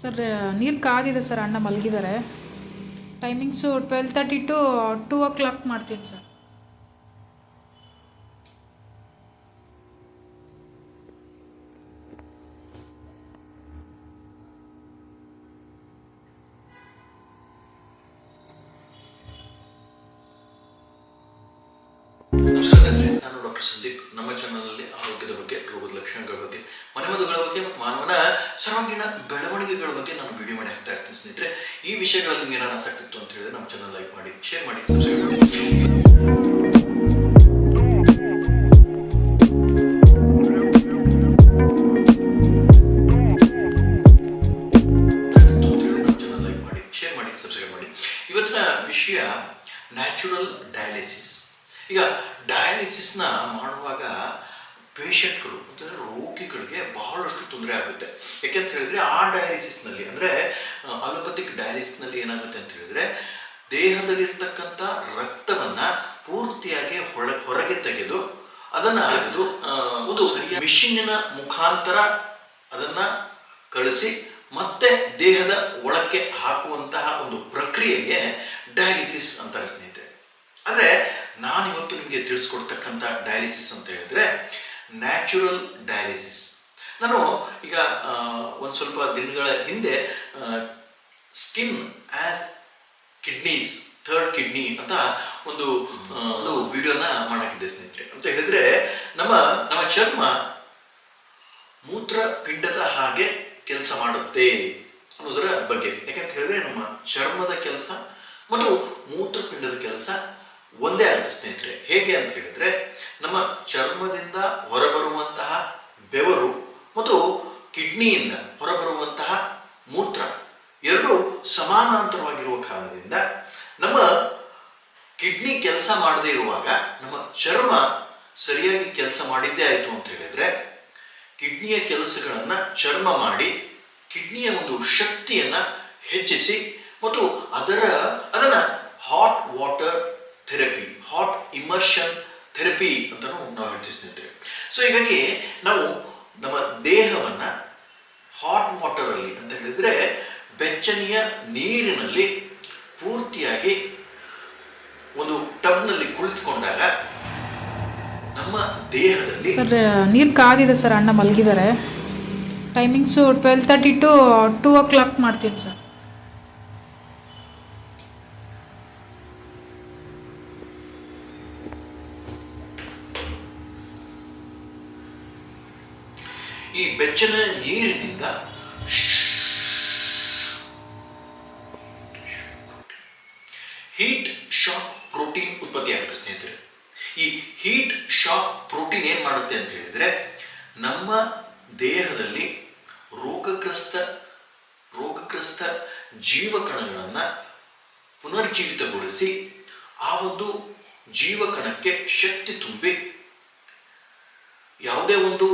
Sir ನೀರು ಕಾದಿದೆ sir, ಅಣ್ಣ ಮಲಗಿದ್ದಾರೆ. ಟೈಮಿಂಗ್ಸು 12:30 to 2 o'clock ಮಾಡ್ತೀನಿ ಸರ್. ನಾನು ಡಾಕ್ಟರ್ ಸಂದೀಪ್. ನಮ್ಮ ಚಾನಲ್ನಲ್ಲಿ ಆರೋಗ್ಯದ ಬಗ್ಗೆ, ರೋಗದ ಲಕ್ಷಣಗಳ ಬಗ್ಗೆ, ಮನೆಮದ್ದುಗಳ ಬಗ್ಗೆ ಮತ್ತು ಮಾನವನ ಸರ್ವಾಂಗೀಣ ಬೆಳವಣಿಗೆಗಳ ಬಗ್ಗೆ ನಾನು ವಿಡಿಯೋ ಮಾಡಿ ಹಾಕ್ತಾ ಇರ್ತೀನಿ ಸ್ನೇಹಿತರೆ. ಈ ವಿಷಯಗಳಲ್ಲಿ ನಿಮಗೆ ಏನಾರು ಆಸಕ್ತಿ ಇತ್ತು ಅಂತ ಹೇಳಿದ್ರೆ ನಮ್ಮ ಚಾನಲ್ ಲೈಕ್ ಮಾಡಿ, ಶೇರ್ ಮಾಡಿ, ಸಬ್ಸ್ಕ್ರೈಬ್ ಮಾಡಿ. ಇವತ್ತಿನ ವಿಷಯ ನ್ಯಾಚುರಲ್ ಡಯಾಲಿಸಿಸ್. ಈಗ ಡಯಾಲಿಸಿಸ್ನ ಮಾಡುವಾಗ ಪೇಷಂಟ್ಗಳು ಅಂತಂದರೆ ರೋಗಿಗಳಿಗೆ ಬಹಳಷ್ಟು ತೊಂದರೆ ಆಗುತ್ತೆ. ಯಾಕೆಂತ ಹೇಳಿದ್ರೆ ಆ ಡಯಾಲಿಸಿಸ್ನಲ್ಲಿ ಅಂದರೆ ಅಲೋಪತಿಕ್ ಡಯಾಲಿಸಿಸ್ನಲ್ಲಿ ಏನಾಗುತ್ತೆ ಅಂತ ಹೇಳಿದ್ರೆ ದೇಹದಲ್ಲಿರ್ತಕ್ಕಂಥ ರಕ್ತವನ್ನು ಪೂರ್ತಿಯಾಗಿ ಹೊರಗೆ ತೆಗೆದು ಅದನ್ನು ಒಂದು ಮಿಷಿನ್ನಿನ ಮುಖಾಂತರ ಅದನ್ನು ಕಳಿಸಿ ಮತ್ತೆ ದೇಹದ ಒಳಕ್ಕೆ ಹಾಕುವಂತಹ ಒಂದು ಪ್ರಕ್ರಿಯೆಗೆ ಡಯಾಲಿಸಿಸ್ ಅಂತಾರೆ ಸ್ನೇಹಿತರೆ. ಆದರೆ ನಾನಿವತ್ತು ನಿಮಗೆ ತಿಳಿಸ್ಕೊಡ್ತಕ್ಕಂಥ ಡಯಾಲಿಸಿಸ್ ಅಂತ ಹೇಳಿದ್ರೆ ನ್ಯಾಚುರಲ್ ಡಯಾಲಿಸಿಸ್. ನಾನು ಈಗ ಒಂದು ಸ್ವಲ್ಪ ದಿನಗಳ ಹಿಂದೆ skin as kidneys, third kidney ಅಂತ ಒಂದು ವಿಡಿಯೋನ ಮಾಡಾಕಿದ್ದೆ ಸ್ನೇಹಿತರೆ. ಅಂತ ಹೇಳಿದ್ರೆ ನಮ್ಮ ಚರ್ಮ ಮೂತ್ರಪಿಂಡದ ಹಾಗೆ ಕೆಲಸ ಮಾಡುತ್ತೆ ಅನ್ನೋದರ ಬಗ್ಗೆ. ಯಾಕಂತ ಹೇಳಿದ್ರೆ ನಮ್ಮ ಚರ್ಮದ ಕೆಲಸ ಮತ್ತು ಮೂತ್ರಪಿಂಡದ ಕೆಲಸ ಒಂದೇ ಆಗುತ್ತೆ ಸ್ನೇಹಿತರೆ. ಹೇಗೆ ಅಂತ ಹೇಳಿದ್ರೆ ನಮ್ಮ ಚರ್ಮದಿಂದ ಹೊರಬರುವಂತಹ ಬೆವರು ಮತ್ತು ಕಿಡ್ನಿಯಿಂದ ಹೊರಬರುವಂತಹ ಮೂತ್ರ ಎರಡೂ ಸಮಾನಾಂತರವಾಗಿರುವ ಕಾರಣದಿಂದ ನಮ್ಮ ಕಿಡ್ನಿ ಕೆಲಸ ಮಾಡದೇ ಇರುವಾಗ ನಮ್ಮ ಚರ್ಮ ಸರಿಯಾಗಿ ಕೆಲಸ ಮಾಡಿದ್ದೇ ಆಯಿತು ಅಂತ ಹೇಳಿದ್ರೆ ಕಿಡ್ನಿಯ ಕೆಲಸಗಳನ್ನು ಚರ್ಮ ಮಾಡಿ ಕಿಡ್ನಿಯ ಒಂದು ಶಕ್ತಿಯನ್ನು ಹೆಚ್ಚಿಸಿ ಮತ್ತು ಅದನ್ನು hot water therapy, hot immersion therapy ಅಂತ ನಾವು ಹೇಳ್ತೀವಿ ಸ್ನೇಹಿತರೆ. ಸೊ ಹೀಗಾಗಿ ನಾವು ನಮ್ಮ ದೇಹವನ್ನು ಹಾಟ್ ವಾಟರಲ್ಲಿ ಅಂತ ಹೇಳಿದ್ರೆ ಬೆಚ್ಚನೆಯ ನೀರಿನಲ್ಲಿ ಪೂರ್ತಿಯಾಗಿ ಒಂದು ಟಬ್ನಲ್ಲಿ ಕುಳಿತುಕೊಂಡಾಗ ನಮ್ಮ ದೇಹದಲ್ಲಿ ಸರ್ ನೀರು ಕಾದಿದೆ ಸರ್, ಅಣ್ಣ ಮಲಗಿದ್ದಾರೆ. ಟೈಮಿಂಗ್ಸು 12:30 to 2 o'clock ಮಾಡ್ತೀನಿ ಸರ್. ಈ ಬೆಚ್ಚನ ನೀರಿನಿಂದ ಹೀಟ್ ಶಾಕ್ ಪ್ರೋಟೀನ್ ಉತ್ಪತ್ತಿ ಆಗುತ್ತೆ ಸ್ನೇಹಿತರೆ. ಈ ಹೀಟ್ ಶಾಕ್ ಪ್ರೋಟೀನ್ ಏನು ಮಾಡುತ್ತೆ ಅಂತ ಹೇಳಿದ್ರೆ ನಮ್ಮ ದೇಹದಲ್ಲಿ ರೋಗಗ್ರಸ್ತ ಜೀವಕಣಗಳನ್ನು ಪುನರ್ಜೀವಿತಗೊಳಿಸಿ ಆ ಒಂದು ಜೀವಕಣಕ್ಕೆ ಶಕ್ತಿ ತುಂಬಿ ಯಾವುದೇ ಒಂದು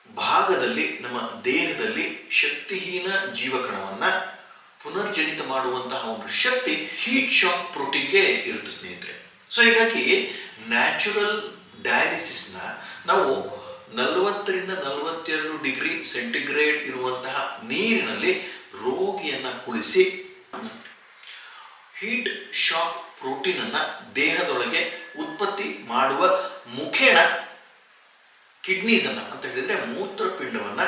ಭಾಗದಲ್ಲಿ ನಮ್ಮ ದೇಹದಲ್ಲಿ ಶಕ್ತಿಹೀನ ಜೀವಕಣವನ್ನು ಪುನರ್ಜನಿತ ಮಾಡುವಂತಹ ಒಂದು ಶಕ್ತಿ ಹೀಟ್ ಶಾಕ್ ಪ್ರೋಟೀನ್ಗೆ ಇರುತ್ತೆ ಸ್ನೇಹಿತರೆ. ಸೊ ಹೀಗಾಗಿ ನ್ಯಾಚುರಲ್ ಡಯಾಲಿಸಿಸ್ನ ನಾವು 40 ರಿಂದ 42 ಡಿಗ್ರಿ ಸೆಂಟಿಗ್ರೇಡ್ ಇರುವಂತಹ ನೀರಿನಲ್ಲಿ ರೋಗಿಯನ್ನು ಕುಳಿಸಿ ಹೀಟ್ ಶಾಕ್ ಪ್ರೋಟೀನನ್ನು ದೇಹದೊಳಗೆ ಉತ್ಪತ್ತಿ ಮಾಡುವ ಮುಖೇನ ಕಿಡ್ನೀಸನ್ನು ಅಂತ ಹೇಳಿದ್ರೆ ಮೂತ್ರಪಿಂಡವನ್ನು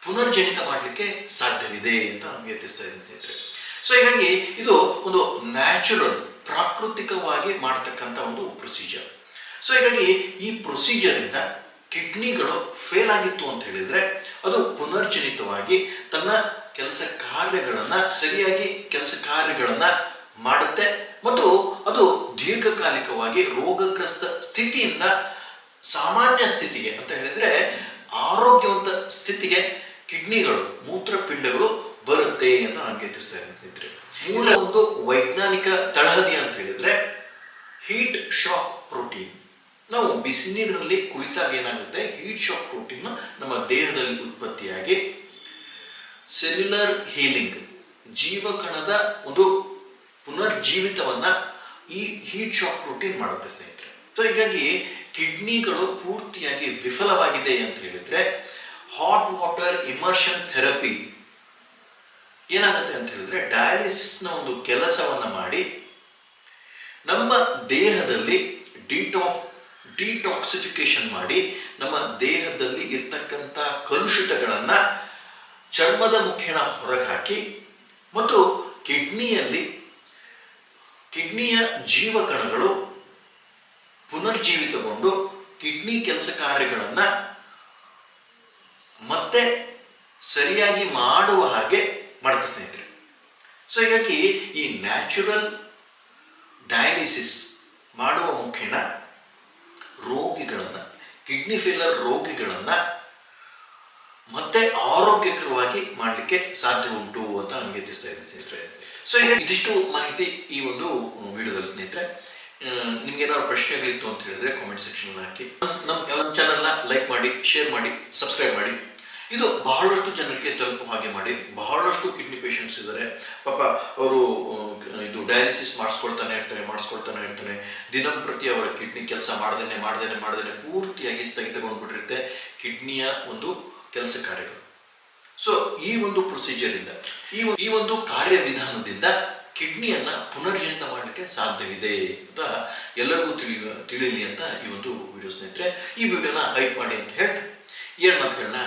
ಪುನರ್ಜನಿತ ಮಾಡಲಿಕ್ಕೆ ಸಾಧ್ಯವಿದೆ ಅಂತ ನಮಗೆ ತಿಳಿಸ್ತಾ ಇದ್ದಾರೆ. ಸೊ ಹೀಗಾಗಿ ಇದು ಒಂದು ನ್ಯಾಚುರಲ್, ಪ್ರಾಕೃತಿಕವಾಗಿ ಮಾಡ್ತಕ್ಕಂಥ ಒಂದು ಪ್ರೊಸೀಜರ್. ಸೊ ಹೀಗಾಗಿ ಈ ಪ್ರೊಸೀಜರಿಂದ ಕಿಡ್ನಿಗಳು ಫೇಲ್ ಆಗಿತ್ತು ಅಂತ ಹೇಳಿದ್ರೆ ಅದು ಪುನರ್ಜನಿತವಾಗಿ ತನ್ನ ಸರಿಯಾಗಿ ಕೆಲಸ ಕಾರ್ಯಗಳನ್ನು ಮಾಡುತ್ತೆ ಮತ್ತು ಅದು ದೀರ್ಘಕಾಲಿಕವಾಗಿ ರೋಗಗ್ರಸ್ತ ಸ್ಥಿತಿಯಿಂದ ಸಾಮಾನ್ಯ ಸ್ಥಿತಿಗೆ ಅಂತ ಹೇಳಿದ್ರೆ ಆರೋಗ್ಯವಂತ ಸ್ಥಿತಿಗೆ ಕಿಡ್ನಿಗಳು, ಮೂತ್ರಪಿಂಡಗಳು ಬರುತ್ತೆ ಅಂತ ನನಗೆ ತಿಳಿಸ್ತಾ ಇರ್ತಿದ್ರೆ. ಮೂಲ ಒಂದು ವೈಜ್ಞಾನಿಕ ತಳಹದಿ ಅಂತ ಹೇಳಿದ್ರೆ ಹೀಟ್ ಶಾಕ್ ಪ್ರೋಟೀನ್. ನಾವು ಬಿಸಿನೀರಿನಲ್ಲಿ ಕುಳಿತಾಗ ಏನಾಗುತ್ತೆ, ಹೀಟ್ ಶಾಕ್ ಪ್ರೋಟೀನ್ ನಮ್ಮ ದೇಹದಲ್ಲಿ ಉತ್ಪತ್ತಿಯಾಗಿ ಸೆಲ್ಯುಲರ್ ಹೀಲಿಂಗ್, ಜೀವಕಣದ ಒಂದು ಪುನರ್ಜೀವಿತವನ್ನ ಈ ಹೀಟ್ ಶಾಕ್ ಪ್ರೋಟೀನ್ ಮಾಡುತ್ತೆ ಸ್ನೇಹಿತರೆ. ಸೊ ಹೀಗಾಗಿ ಕಿಡ್ನಿಗಳು ಪೂರ್ತಿಯಾಗಿ ವಿಫಲವಾಗಿದೆ ಅಂತ ಹೇಳಿದ್ರೆ ಹಾಟ್ ವಾಟರ್ ಇಮರ್ಷನ್ ಥೆರಪಿ ಏನಾಗುತ್ತೆ ಅಂತ ಹೇಳಿದ್ರೆ ಡಯಾಲಿಸಿಸ್ನ ಒಂದು ಕೆಲಸವನ್ನ ಮಾಡಿ ನಮ್ಮ ದೇಹದಲ್ಲಿ ಡಿಟಾಕ್ಸಿಫಿಕೇಶನ್ ಮಾಡಿ ನಮ್ಮ ದೇಹದಲ್ಲಿ ಇರ್ತಕ್ಕಂಥ ಕಲುಷಿತಗಳನ್ನ ಚರ್ಮದ ಮುಖೇನ ಹೊರಗೆ ಹಾಕಿ ಮತ್ತು ಕಿಡ್ನಿಯ ಜೀವಕಣಗಳು ಪುನರ್ಜೀವಿತಗೊಂಡು ಕಿಡ್ನಿ ಕೆಲಸ ಕಾರ್ಯಗಳನ್ನು ಮತ್ತೆ ಸರಿಯಾಗಿ ಮಾಡುವ ಹಾಗೆ ಮಾಡುತ್ತೆ ಸ್ನೇಹಿತರೆ. ಸೊ ಹೀಗಾಗಿ ಈ ನ್ಯಾಚುರಲ್ ಡಯಾಲಿಸಿಸ್ ಮಾಡುವ ಮುಖೇನ ರೋಗಿಗಳನ್ನು, ಕಿಡ್ನಿ ಫೇಲರ್ ರೋಗಿಗಳನ್ನು ಮತ್ತೆ ಆರೋಗ್ಯಕರವಾಗಿ ಮಾಡಲಿಕ್ಕೆ ಸಾಧ್ಯ ಉಂಟು ಅಂತ ನಮಗೆ ತಿಳಿಸ್ತಾ ಇದ್ದೀನಿ ಸ್ನೇಹಿತರೆ. ಸೊ ಈಗ ಇದಿಷ್ಟು ಮಾಹಿತಿ ಈ ಒಂದು ವಿಡಿಯೋದಲ್ಲಿ ಸ್ನೇಹಿತರೆ. ನಿಮ್ಗೆ ಏನಾದ್ರು ಪ್ರಶ್ನೆಗಳಿತ್ತು ಅಂತ ಹೇಳಿದ್ರೆ ಕಾಮೆಂಟ್ ಸೆಕ್ಷನ್ ಹಾಕಿ. ನಮ್ಮ ಚಾನಲ್ನ ಲೈಕ್ ಮಾಡಿ, ಶೇರ್ ಮಾಡಿ, ಸಬ್ಸ್ಕ್ರೈಬ್ ಮಾಡಿ. ಇದು ಬಹಳಷ್ಟು ಜನರಿಗೆ ತಲುಪುವ ಹಾಗೆ ಮಾಡಿ. ಬಹಳಷ್ಟು ಕಿಡ್ನಿ ಪೇಷಂಟ್ಸ್ ಇದ್ದಾರೆ ಪಾಪ, ಅವರು ಇದು ಡಯಾಲಿಸಿಸ್ ಮಾಡಿಸ್ಕೊಳ್ತಾನೆ ಇರ್ತಾನೆ. ದಿನಂಪ್ರತಿ ಅವರ ಕಿಡ್ನಿ ಕೆಲಸ ಮಾಡ್ದೇನೆ ಪೂರ್ತಿಯಾಗಿ ಸ್ಥಗಿತಗೊಂಡ್ಬಿಟ್ಟಿರುತ್ತೆ ಕಿಡ್ನಿಯ ಒಂದು ಕೆಲಸ ಕಾರ್ಯಗಳು. ಸೊ ಈ ಒಂದು ಪ್ರೊಸೀಜರಿಂದ, ಈ ಒಂದು ಕಾರ್ಯವಿಧಾನದಿಂದ ಕಿಡ್ನಿಯನ್ನ ಪುನರ್ಜೀವಿತ ಮಾಡಲಿಕ್ಕೆ ಸಾಧ್ಯವಿದೆ ಅಂತ ಎಲ್ಲರಿಗೂ ತಿಳಿಯಲಿ ಅಂತ ಈ ಒಂದು ವಿಡಿಯೋ ಸ್ನೇಹಿತರೆ. ಈ ವಿಡಿಯೋನ ಹೈಪ್ ಮಾಡಿ ಅಂತ ಹೇಳ್ತಾ 7 ಮಾತುಗಳನ್ನ